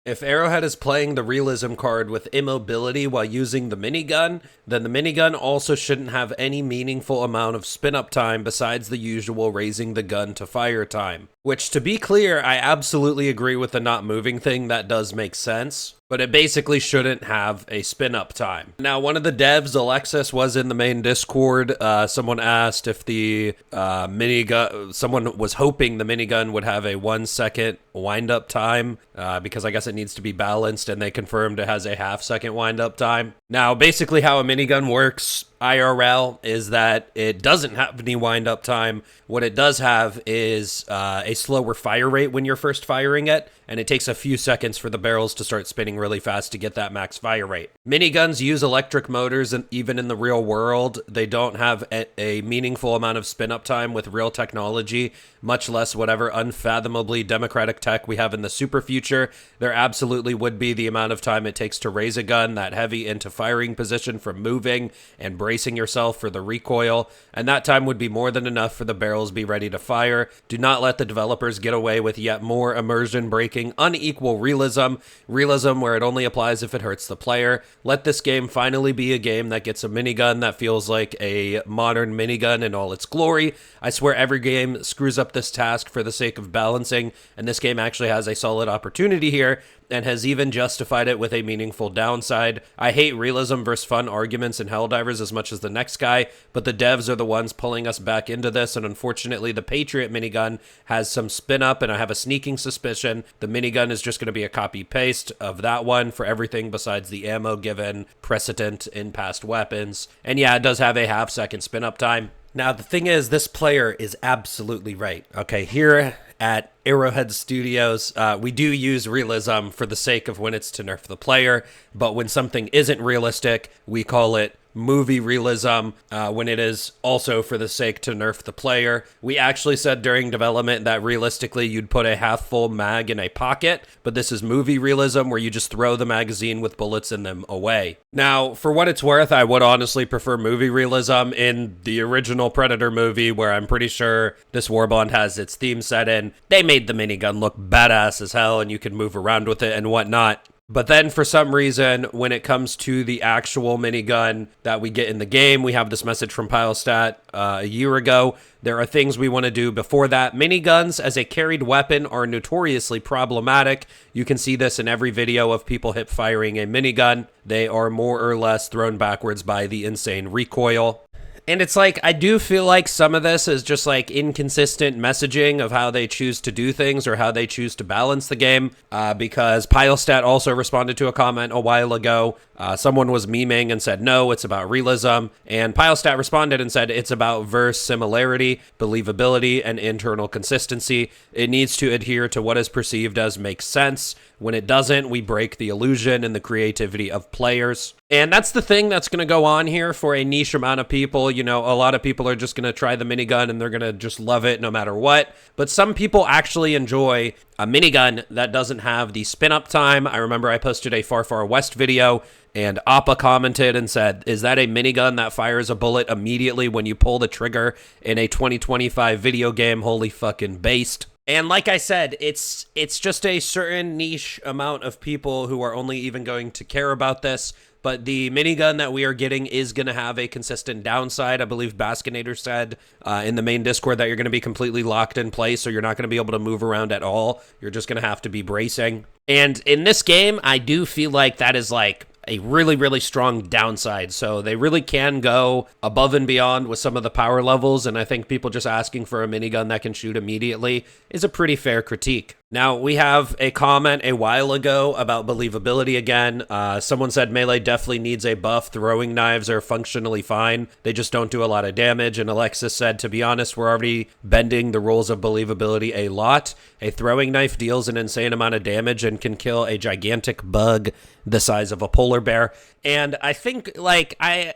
If Arrowhead is playing the realism card with immobility while using the minigun, then the minigun also shouldn't have any meaningful amount of spin-up time besides the usual raising the gun to fire time. Which, to be clear, I absolutely agree with the not moving thing. That does make sense. But it basically shouldn't have a spin-up time. Now, one of the devs, Alexis, was in the main Discord. Someone asked if the minigun... Someone was hoping the minigun would have a 1 second wind-up time, because I guess it needs to be balanced, and they confirmed it has a half-second wind-up time. Now, basically how a minigun works IRL is that it doesn't have any wind-up time. What it does have is a slower fire rate when you're first firing it, and it takes a few seconds for the barrels to start spinning really fast to get that max fire rate. Miniguns use electric motors, and even in the real world, they don't have a meaningful amount of spin-up time with real technology, much less whatever unfathomably democratic tech we have in the super future. There absolutely would be the amount of time it takes to raise a gun that heavy into firing position from moving and bracing yourself for the recoil, and that time would be more than enough for the barrels be ready to fire. Do not let the developers get away with yet more immersion breaking, unequal realism where it only applies if it hurts the player. Let this game finally be a game that gets a minigun that feels like a modern minigun in all its glory. I swear every game screws up this task for the sake of balancing, and this game actually has a solid opportunity here and has even justified it with a meaningful downside. I hate realism versus fun arguments in Helldivers as much as the next guy, but the devs are the ones pulling us back into this, and unfortunately the Patriot minigun has some spin up, and I have a sneaking suspicion the minigun is just going to be a copy-paste of that one for everything besides the ammo given precedent in past weapons. And yeah, it does have a half-second spin-up time. Now, the thing is, this player is absolutely right. Okay, here at Arrowhead Studios, we do use realism for the sake of when it's to nerf the player, but when something isn't realistic, we call it movie realism, when it is also for the sake to nerf the player. We actually said during development that realistically you'd put a half-full mag in a pocket, but this is movie realism where you just throw the magazine with bullets in them away. Now, for what it's worth, I would honestly prefer movie realism. In the original Predator movie, where I'm pretty sure this Warbond has its theme set in, they made the minigun look badass as hell, and you can move around with it and whatnot. But then for some reason, when it comes to the actual minigun that we get in the game, we have this message from Pilestat a year ago. There are things we want to do before that. Miniguns as a carried weapon are notoriously problematic. You can see this in every video of people hip firing a minigun. They are more or less thrown backwards by the insane recoil. And it's like, I do feel like some of this is just like inconsistent messaging of how they choose to do things or how they choose to balance the game, because Pilestat also responded to a comment a while ago. Someone was memeing and said, no, it's about realism. And Pilestat responded and said, it's about verse similarity, believability, and internal consistency. It needs to adhere to what is perceived as makes sense. When it doesn't, we break the illusion and the creativity of players. And that's the thing that's going to go on here for a niche amount of people. You know, a lot of people are just going to try the minigun and they're going to just love it no matter what. But some people actually enjoy a minigun that doesn't have the spin-up time. I remember I posted a Far Far West video, and Appa commented and said, is that a minigun that fires a bullet immediately when you pull the trigger in a 2025 video game? Holy fucking based. And like I said, it's just a certain niche amount of people who are only even going to care about this. But the minigun that we are getting is going to have a consistent downside. I believe Baskinator said in the main Discord that you're going to be completely locked in place, so you're not going to be able to move around at all. You're just going to have to be bracing. And in this game, I do feel like that is like a really, really strong downside. So they really can go above and beyond with some of the power levels, and I think people just asking for a minigun that can shoot immediately is a pretty fair critique. Now, we have a comment a while ago about believability again. Someone said Melee definitely needs a buff. Throwing knives are functionally fine. They just don't do a lot of damage. And Alexis said, to be honest, we're already bending the rules of believability a lot. A throwing knife deals an insane amount of damage and can kill a gigantic bug the size of a polar bear. And I think, like, I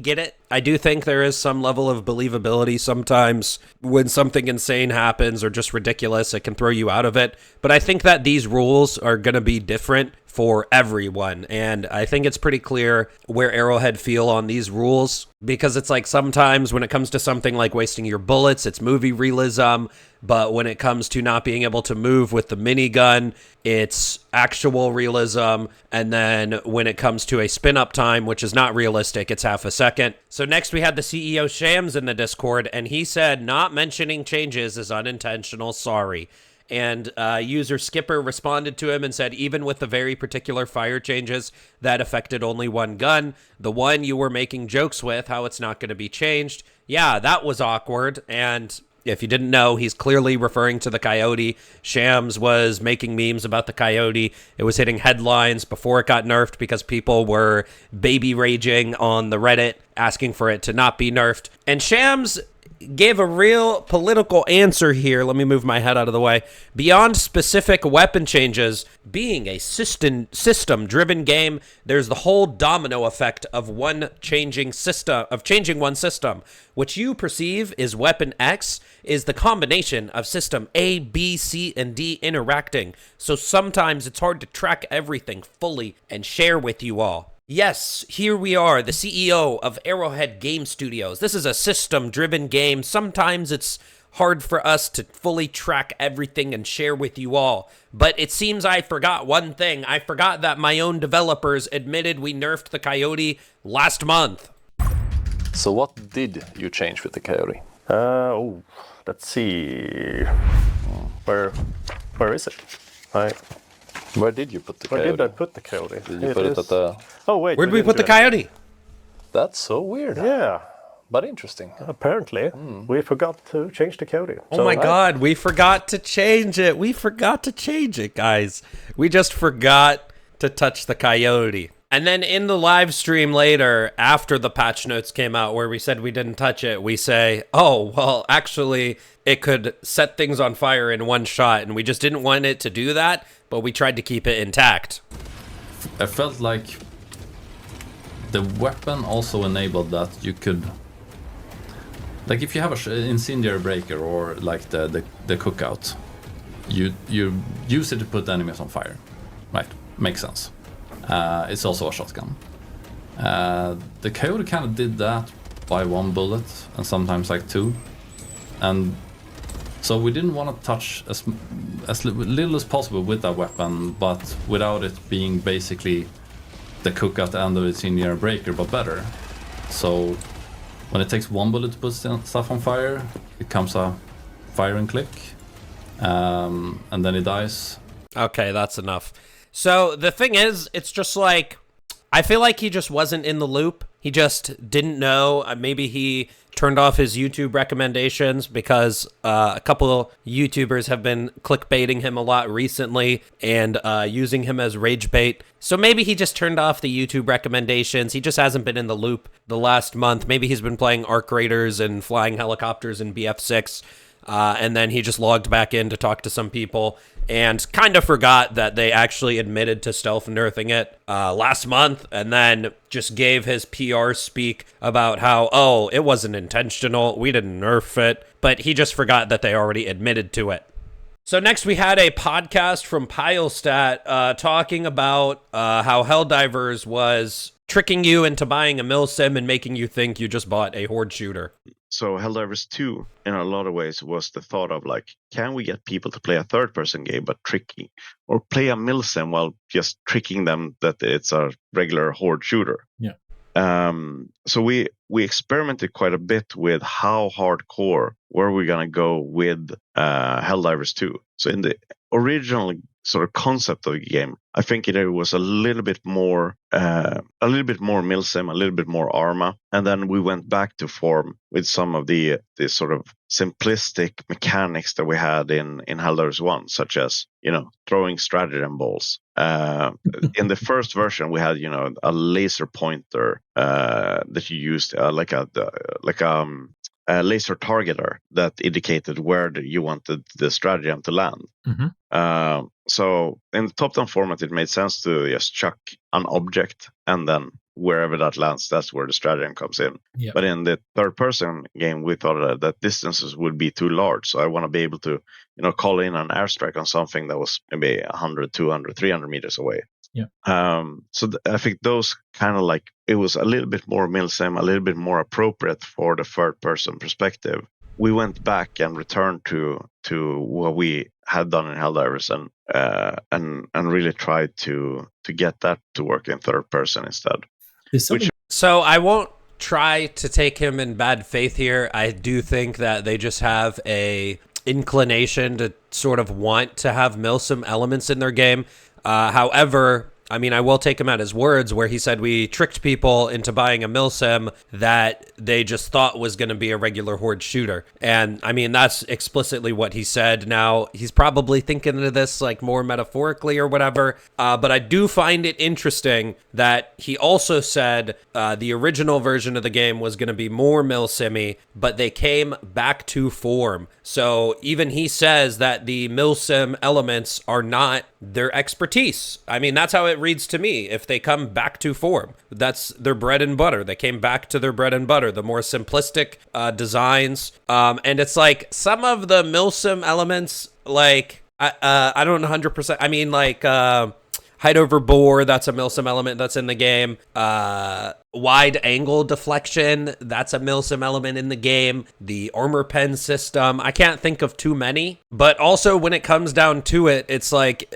get it. I do think there is some level of believability sometimes when something insane happens or just ridiculous, it can throw you out of it. But I think that these rules are going to be different for everyone. And I think it's pretty clear where Arrowhead feel on these rules, because it's like sometimes when it comes to something like wasting your bullets, it's movie realism. But when it comes to not being able to move with the minigun, it's actual realism. And then when it comes to a spin-up time, which is not realistic, it's half a second. So next we had the CEO Shams in the Discord, and he said not mentioning changes is unintentional, sorry. And user Skipper responded to him and said, even with the very particular fire changes that affected only one gun, the one you were making jokes with, how it's not going to be changed. Yeah, that was awkward. And if you didn't know, he's clearly referring to the Coyote. Shams was making memes about the Coyote. It was hitting headlines before it got nerfed because people were baby raging on the Reddit, asking for it to not be nerfed. And Shams gave a real political answer here. Let me move my head out of the way. Beyond specific weapon changes, being a system-driven game, there's the whole domino effect of changing one system. What you perceive is weapon X is the combination of system A, B, C, and D interacting. So sometimes it's hard to track everything fully and share with you all. Yes, here we are, the CEO of Arrowhead Game Studios. This is a system-driven game. Sometimes it's hard for us to fully track everything and share with you all. But it seems I forgot one thing. I forgot that my own developers admitted we nerfed the Coyote last month. So what did you change with the Coyote? Let's see. Where is it? Where did you put the Coyote? Where did I put the Coyote? Did you put it at the... Oh, wait. Where did we put the Coyote? That's so weird. Yeah. But interesting. Apparently, we forgot to change the Coyote. Oh my God, we forgot to change it. We forgot to change it, guys. We just forgot to touch the Coyote. And then in the live stream later, after the patch notes came out where we said we didn't touch it, we say, oh, well, actually, it could set things on fire in one shot, and we just didn't want it to do that, but we tried to keep it intact. I felt like the weapon also enabled that you could... Like if you have an incendiary breaker or like the cookout, you use it to put enemies on fire, right? Makes sense. It's also a shotgun. The Coyote kind of did that by one bullet and sometimes like two, and so we didn't want to touch as little as possible with that weapon, but without it being basically the cookout and the incendiary breaker, but better. So when it takes one bullet to put stuff on fire, it comes a firing click, and then it dies. Okay, that's enough. So the thing is, it's just like, I feel like he just wasn't in the loop. He just didn't know. Maybe he turned off his YouTube recommendations because a couple of YouTubers have been clickbaiting him a lot recently and using him as rage bait. So maybe he just turned off the YouTube recommendations. He just hasn't been in the loop the last month. Maybe he's been playing Arc Raiders and flying helicopters in BF6. And then he just logged back in to talk to some people and kind of forgot that they actually admitted to stealth nerfing it last month, and then just gave his PR speak about how, oh, it wasn't intentional, we didn't nerf it, but he just forgot that they already admitted to it. So next we had a podcast from Pilestat talking about how Helldivers was tricking you into buying a milsim and making you think you just bought a horde shooter. So Helldivers 2, in a lot of ways, was the thought of like, can we get people to play a third-person game but tricky, or play a milsim while just tricking them that it's a regular horde shooter? Yeah. So we experimented quite a bit with how hardcore were we gonna go with Helldivers 2. So in the original sort of concept of the game, I think it was a little bit more milsim, a little bit more Arma, and then we went back to form with some of the sort of simplistic mechanics that we had in Helldivers 1, such as, throwing stratagem balls. In the first version, we had, a laser pointer that you used like a laser targeter that indicated where you wanted the stratagem to land. Mm-hmm. So in the top-down format, it made sense to just chuck an object, and then wherever that lands, that's where the stratagem comes in. Yep. But in the third-person game, we thought that distances would be too large. So I want to be able to, call in an airstrike on something that was maybe 100, 200, 300 meters away. So I think those kind of like, it was a little bit more milsim, a little bit more appropriate for the third person perspective. We went back and returned to what we had done in Helldivers and really tried to get that to work in third person instead. So I won't try to take him in bad faith here. I do think that they just have a inclination to sort of want to have milsim elements in their game. However, I mean, I will take him at his words where he said we tricked people into buying a milsim that they just thought was going to be a regular horde shooter. And I mean, that's explicitly what he said. Now, he's probably thinking of this like more metaphorically or whatever. But I do find it interesting that he also said the original version of the game was going to be more milsimmy, but they came back to form. So even he says that the milsim elements are not their expertise. I mean, that's how it reads to me. If they come back to form, that's their bread and butter. They came back to their bread and butter, the more simplistic designs. And it's like some of the milsim elements, like, I don't know 100%. I mean, like, height over bore, that's a milsim element that's in the game. Wide angle deflection, that's a milsim element in the game. The armor pen system, I can't think of too many. But also when it comes down to it, it's like,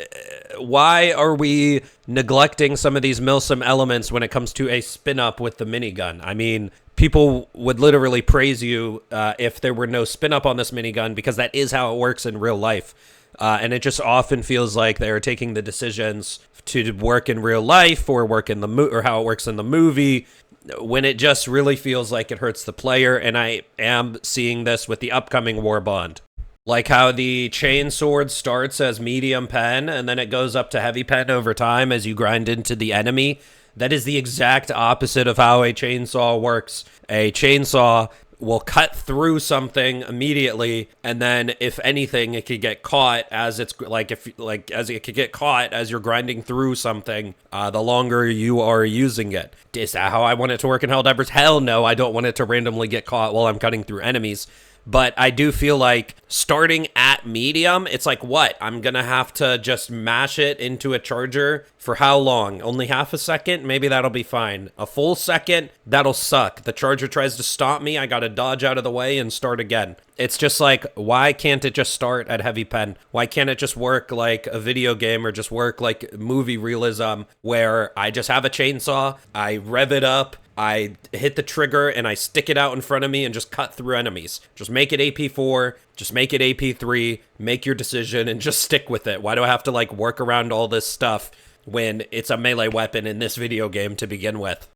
why are we neglecting some of these milsim elements when it comes to a spin up with the minigun? I mean, people would literally praise you if there were no spin up on this minigun, because that is how it works in real life. And it just often feels like they're taking the decisions to work in real life or work in the or how it works in the movie, when it just really feels like it hurts the player. And I am seeing this with the upcoming War Bond. Like how the chain sword starts as medium pen and then it goes up to heavy pen over time as you grind into the enemy. That is the exact opposite of how a chainsaw works. A chainsaw will cut through something immediately, and then if anything, it could get caught as it's like, as it could get caught as you're grinding through something, the longer you are using it. Is that how I want it to work in Helldivers? Hell no, I don't want it to randomly get caught while I'm cutting through enemies. But I do feel like starting at medium, it's like, what? I'm going to have to just mash it into a charger for how long? Only half a second? Maybe that'll be fine. A full second? That'll suck. The charger tries to stop me. I got to dodge out of the way and start again. It's just like, why can't it just start at heavy pen? Why can't it just work like a video game or just work like movie realism where I just have a chainsaw, I rev it up, I hit the trigger and I stick it out in front of me and just cut through enemies. Just make it AP4, just make it AP3, make your decision and just stick with it. Why do I have to like work around all this stuff when it's a melee weapon in this video game to begin with?